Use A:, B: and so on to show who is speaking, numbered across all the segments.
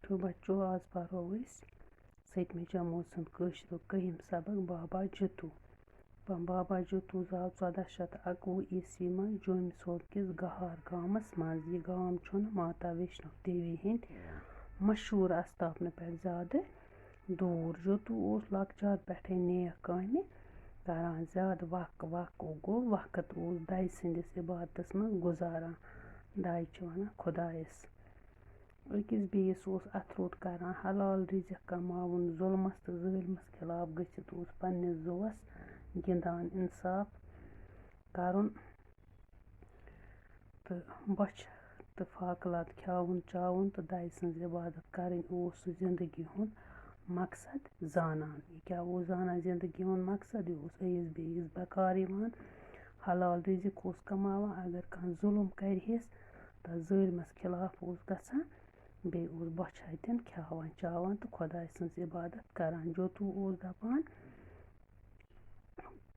A: ٹھیٖک بچو آز پرو أسۍ 7مہِ جمٲژ ہُنٛد کٲشرُک 1ہِم سبق بابا جتوٗ بابا جتوٗ زاو 1421 عیسوی منٛز جوٚمۍ صوب کِس گہار گامس منٛز. یہِ گام چھُنہٕ ماتا ویشنو دیوی ہٕنٛدۍ مشہوٗر استاپنہٕ پٮ۪ٹھ زیادٕ دوٗر. جتوٗ اوس لۄکچار پٮ۪ٹھَے نیک کامہِ کران. زیادٕ گوٚو وقت اوس دَیہِ سٕنٛدِس عبادتس منٛز گُزاران. دَے چھِ وَنان خۄدایس. أکِس بیٚیِس اوس اَتھٕ روٚٹ کران. حلال رِزق کماوُن ظُلمس تہٕ ظٲلمس خلاف گٔژھِتھ اوس پنٛنِس زُوَس گِنٛدان. اِنصاف کرُن تہٕ بۄچھِ تہٕ فاقہٕ لد کھیٛاوُن چاوُن تہٕ دَیہِ سٕنٛز عبادت کرٕنۍ اوس سُہ زِندگی ہُنٛد مقصد زانان. یہِ کیٛاہ اوس زانان زِندگی ہُنٛد مقصد؟ یہِ اوس أیِس بیٚیِس بکار یِوان، حلال رِزق اوس کماوان. اگر کانٛہہ ظُلم کرِہس تہٕ ظٲلمس خلاف اوس گژھان، بیٚیہِ اوس بۄچھِ ہَتٮ۪ن کھیٛاوان چاوان تہٕ خۄداے سٕنٛز عبادت کران. جتوٗ اوس دپان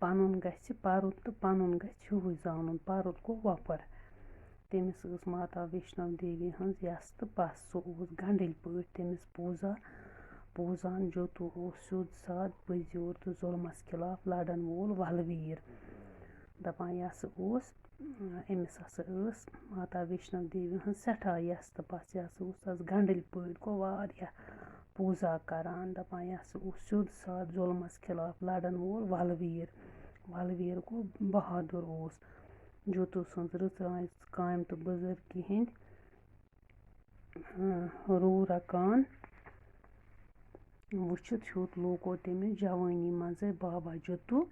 A: پنُن گژھِ پرُن تہٕ پنُن گژھِ ہیُوُے زانُن. پرُن گوٚو وۄپر. تٔمِس ٲس ماتا ویشنو دیوی ہٕنٛز یَس تہٕ پَس. سُہ اوس گنڈٕلۍ پٲٹھۍ تٔمِس پوٗزان. جتوٗ اوس سیوٚد سادٕ پٔزیوٗر تہٕ ظُلمس خلاف لڑن وول ولویٖر. دپان یہِ ہسا اوس أمِس ہسا ٲس ماتا ویشنو دیوی ہٕنٛز سٮ۪ٹھاہ یَس تہٕ پَس. یہِ ہسا اوس تَس گنڈٕلۍ پٲٹھۍ گوٚو واریاہ پوٗزا کران. دپان یہِ ہسا اوس سیوٚد سادٕ ظُلمس خلاف لڑن وول ولویٖر. ولویٖر گوٚو بہادُر اوس. جتوٗ سٕنٛز رٕژ رانٛچ کامہِ تہٕ بُزرگی ہٕنٛدۍ روٗ رکان وٕچھِتھ ہیوٚت لوٗکو تٔمِس جوٲنی منٛزَے بابا جتوٗ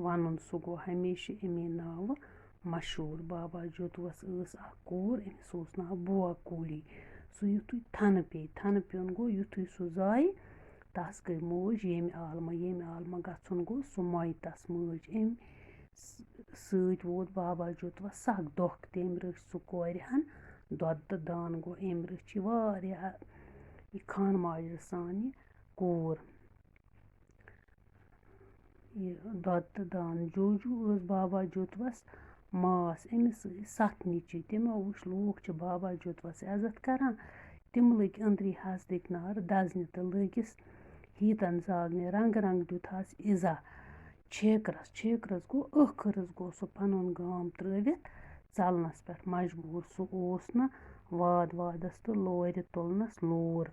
A: وَنُن. سُہ گوٚو ہمیشہٕ اَمے ناوٕ مشہوٗر. بابا جتوٗوَس ٲس اکھ کوٗر، أمِس اوس ناو بُوا کوٗلی. سُ یِتھُے تھنہٕ پیٚیہِ. تھنہٕ پیوٚن گوٚو یِتھُے سُہ زایہِ تَس گٔے موج ییٚمہِ عالمہٕ گژھُن گوٚو سُہ مۄیہِ تَس مٲج. اَمہِ سۭتۍ ووت بابا جتوٗوَس سخ دۄکھ. تٔمۍ رٔچھِ سُہ کورِ ہن دۄدٕ تہٕ دانہٕ. گوٚو أمۍ رٔچھِ یہِ واریاہ یہِ خانہٕ ماجرٕ سان یہِ کوٗر یہِ دۄدٕ تہٕ دانہٕ. جوجوٗ ٲس بابا جتوٗوَس ماس. أمِس ٲسۍ 7 نیٚچِوۍ. تِمو وٕچھ لوٗکھ چھِ بابا جتوٗوَس عزت کران. تِم لٔگۍ أنٛدری حسدٕکۍ نارٕ دزنہِ تہٕ لٔگِس ہیٖتن زاگنہِ. رنٛگہٕ دیُتہَس اِزا چھیکرس گوٚو ٲخٕرس گوٚو سُہ پنُن گام ترٲوِتھ ژلنس پٮ۪ٹھ مجبوٗر. سُہ اوس نہٕ وادس تہٕ لورِ تُلنس لوٗر.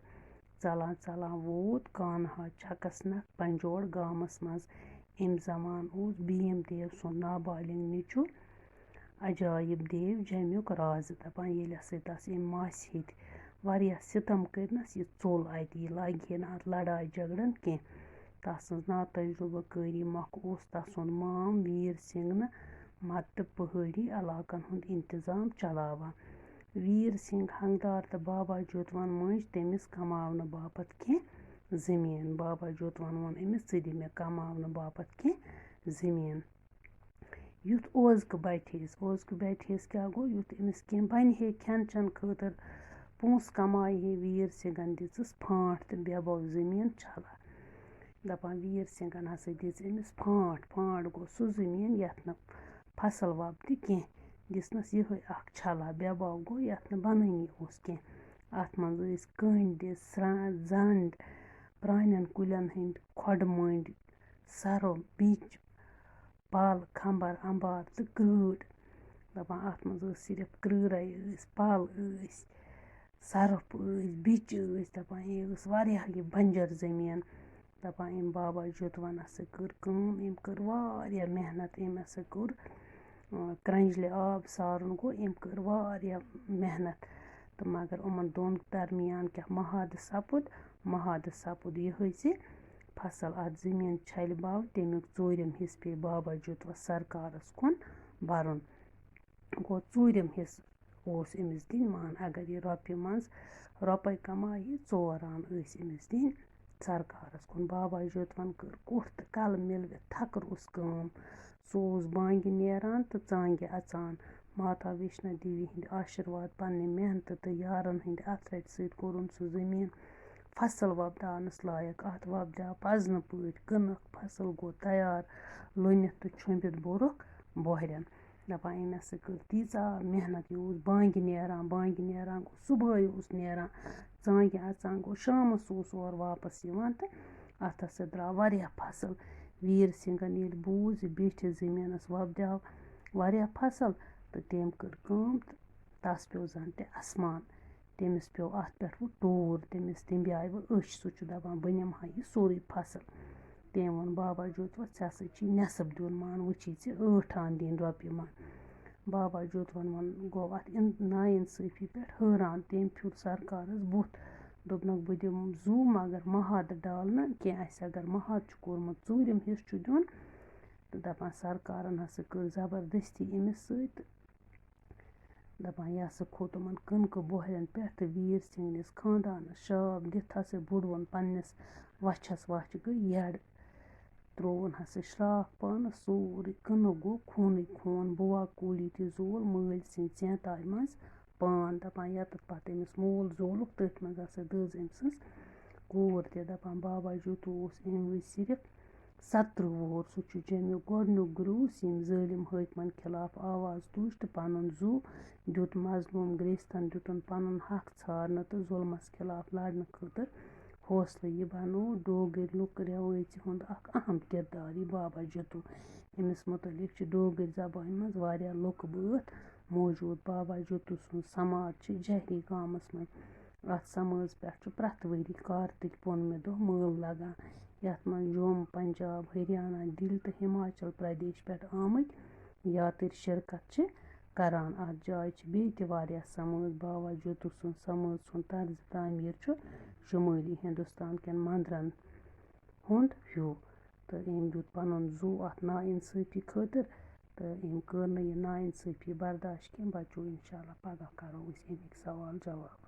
A: ژلان ووت کانہا چھکسنکھ پنجوڑ گامس منٛز. اَمہِ زمان اوس بھیٖم دیو سُنٛد نابالِغ نیٚچوٗ عجایب دیو جمیُک رازٕ. دپان ییٚلہِ ہسا تَس أمۍ ماسہِ ہیٚتۍ واریاہ سِتم کٔرنس یہِ ژوٚل اَتہِ. یہِ لگہِ ہے نہٕ اَتھ لڑایہِ جگڑن کیٚنٛہہ. تسٕنٛز ناتجرُبہٕ کٲری مۄکھ اوس تسُنٛد مام ویٖر سِنگھ مدتہٕ پہٲڑی علاقن ہُنٛد انتظام چلاوان. ویٖر سِنگھ ہنگدار تہٕ بابا جتوٗوَن مٔنٛجۍ تٔمِس کماونہٕ باپتھ کیٚنٛہہ زٔمیٖن. بابا جتوٗوَن ووٚن أمِس ژٕ دِ مےٚ کماونہٕ باپتھ کیٚنٛہہ زٔمیٖن. یُتھ اوزکہٕ بَٹہِ ہَس کیٛاہ گوٚو؟ یُتھ أمِس کیٚنٛہہ بنہِ ہے کھٮ۪ن چٮ۪ن خٲطرٕ پونٛسہٕ کمایہِ ہے ویٖر سِنگھن دِژٕس پھانٛٹ تہٕ بےٚ زٔمیٖن چھلان. دپان ویٖر سِنگھن ہسا دِژ أمِس پھانٛٹ گوٚو سُہ زٔمیٖن یَتھ نہٕ فصل وۄپدِ کیٚنٛہہ. دِژنَس یِہوٚے اکھ چھلا. بےٚ گوٚو یَتھ نہٕ بنٲنی اوس کیٚنٛہہ. اَتھ منٛز ٲسۍ کٔنٛڈۍ زنٛڈ پرٛانٮ۪ن کُلٮ۪ن ہٕنٛدۍ کھۄڈٕ مٔنٛڈۍ سرو بِچ پل کھمبر اَمبار تہٕ کرۭر. دپان اَتھ منٛز ٲس صرف کرۭرے ٲسۍ پل ٲسۍ سرپھ ٲسۍ بِچ ٲسۍ. دپان یہِ ٲس واریاہ یہِ بنجر زٔمیٖن. دپان أمۍ بابا جتوٗوَن ہسا کٔر کٲم. أمۍ کٔر واریاہ محنت. أمۍ ہسا کوٚر کرنٛجلہِ آب سارُن گوٚو أمۍ کٔر واریاہ محنت. تہٕ مگر یِمن دۄن درمیان کیٛاہ مہادٕ سپُد یِہوٚے زِ فصل اَتھ زٔمیٖن چھلہِ بَو تَمیُک 4م حِصہٕ پیٚیہِ بابا جتوٗوَس سرکارس کُن بَرُن. گوٚو 4م حِصہٕ اوس أمِس دِنۍ. مان اگر یہِ رۄپے کمایہِ 4 آن ٲسۍ أمِس دِنۍ سرکارس کُن. بابا جتوٗوَن کٔر کوٚٹھ تہٕ کلہٕ مِلوِتھ تھکروٗس کٲم. سُہ اوس بانگہِ نیران تہٕ ژانگہِ اَژان. ماتا ویشنو دیوی ہٕنٛدِ آشِرواد پننہِ محنتہٕ تہٕ یارن ہٕنٛدِ اَتھٕ رَٹہِ سۭتۍ کوٚرُن سُہ زٔمیٖن فصل وۄپداونس لایق. اَتھ وۄپداو پزنہٕ پٲٹھۍ کٕنٕکھ. فصل گوٚو تیار لوٗنِتھ تہٕ چھوٚمبِتھ بوٚرُکھ بوہرٮ۪ن. دپان أمۍ ہسا کٔر تیٖژاہ محنت. یہِ اوس بانگہِ نیران گوٚو صُبحٲے اوس نیران ژانٛگہِ اَژان گوٚو شامَس اوس اورٕ واپَس یِوان تہٕ اَتھ ہَسا درٛاو واریاہ فصل ویٖر سِنٛگھَن ییٚلہِ بوٗز زِ بیٚٹھِس زٔمیٖنَس وۄبداو واریاہ فصل تہٕ تٔمۍ کٔر کٲم تہٕ تَس پیوٚو زَن تہِ اَسمان تٔمِس پیوٚو اَتھ پٮ۪ٹھ وۄنۍ ٹوٗر تٔمۍ بیاے وۄنۍ أچھ سُہ چھُ دَپان بہٕ نِمہٕ ہا یہِ سورُے فصل تٔمۍ ووٚن بابا جوتوَس ژےٚ ہسا چھی نٮ۪صٕب دیُن مان وۄنۍ چھی ژےٚ 8 آن دِنۍ رۄپیہِ مان بابا جوتوَن گوٚو اَتھ نااِنصٲفی پٮ۪ٹھ حٲران تٔمۍ پھیُر سرکارَس بُتھ دوٚپنَکھ بہٕ دِمہٕ زوٗ مگر مہادٕ ڈالنہٕ کینٛہہ اَسہِ اگر مہاد چھُ کوٚرمُت ژوٗرِم حِصہٕ چھُ دیُن تہٕ دَپان سرکارَن ہسا کٔر زبردٔستی أمِس سۭتۍ تہٕ دَپان یہِ ہسا کھوٚت یِمَن کٕنکہٕ بوہرٮ۪ن پٮ۪ٹھ تہٕ ویٖر سِنٛگھنِس خاندانَس شاب دِتھ ہسا بُڑوُن پنٛنِس وَچھَس وَچھ گٔے یَڈ ترٛووُن ہسا شرٛاکھ پانَس سورُے کٕنُک گوٚو خوٗنٕے خوٗن بُوا کوٗلی تہِ زول مٲلۍ سٕنٛدۍ ژینٛتاے منٛز پان دَپان یَتَتھ پَتہٕ أمِس مول زولُکھ تٔتھۍ منٛز ہسا دٔز أمۍ سٕنٛز کوٗر تہِ دَپان بابا جوتوٗ اوس اَمہِ وِزِ صرف 17 وُہُر سُہ چھُ جیٚمیُک گۄڈنیُک گرٛوٗس ییٚمۍ ظٲلِم حٲکمَن خِلاف آواز تُج تہٕ پَنُن زوٗ دیُت مظلوٗم گرٛیستَن دیُتُن پَنُن حق ژھارنہٕ تہٕ ظُلمَس خِلاف لَڑنہٕ خٲطرٕ حوصلہٕ یہِ بنوو ڈوگٕرۍ لُکھ رٮ۪وٲژِ ہُنٛد اَکھ اہم کِردار یہِ بابا جتوٗ أمِس مُتعلِق چھِ ڈوگٕرۍ زبانہِ منٛز واریاہ لُکہٕ بٲتھ موجوٗد بابا جتوٗ سُنٛد سماج چھِ جہری گامَس منٛز اَتھ سماژ پٮ۪ٹھ چھُ پرٛٮ۪تھ ؤری کارتِک پوٗنٛژمہِ دۄہ مٲلہٕ لگان یَتھ منٛز جوٚم پنجاب ہریانہ دِلہِ تہٕ ہِماچل پرٛدیش پٮ۪ٹھ آمٕتۍ یاتٕرۍ شِرکت چھِ کران اَتھ جایہِ چھِ بیٚیہِ تہِ واریاہ سمٲژ بابا جتوٗ سُنٛد سمٲژ ہُنٛد طرزِ تعمیٖر چھُ شُمٲلی ہِندُستان کٮ۪ن منٛدرَن ہُنٛد ہیوٗ تہٕ أمۍ دیُت پَنُن زوٗ اَتھ نااِنصٲفی خٲطرٕ تہٕ أمۍ کٔر نہٕ یہِ نااِنصٲفی برداشت کینٛہہ بچو اِنشاء اللہ پگاہ کَرو أسۍ اَمِکۍ سوال جواب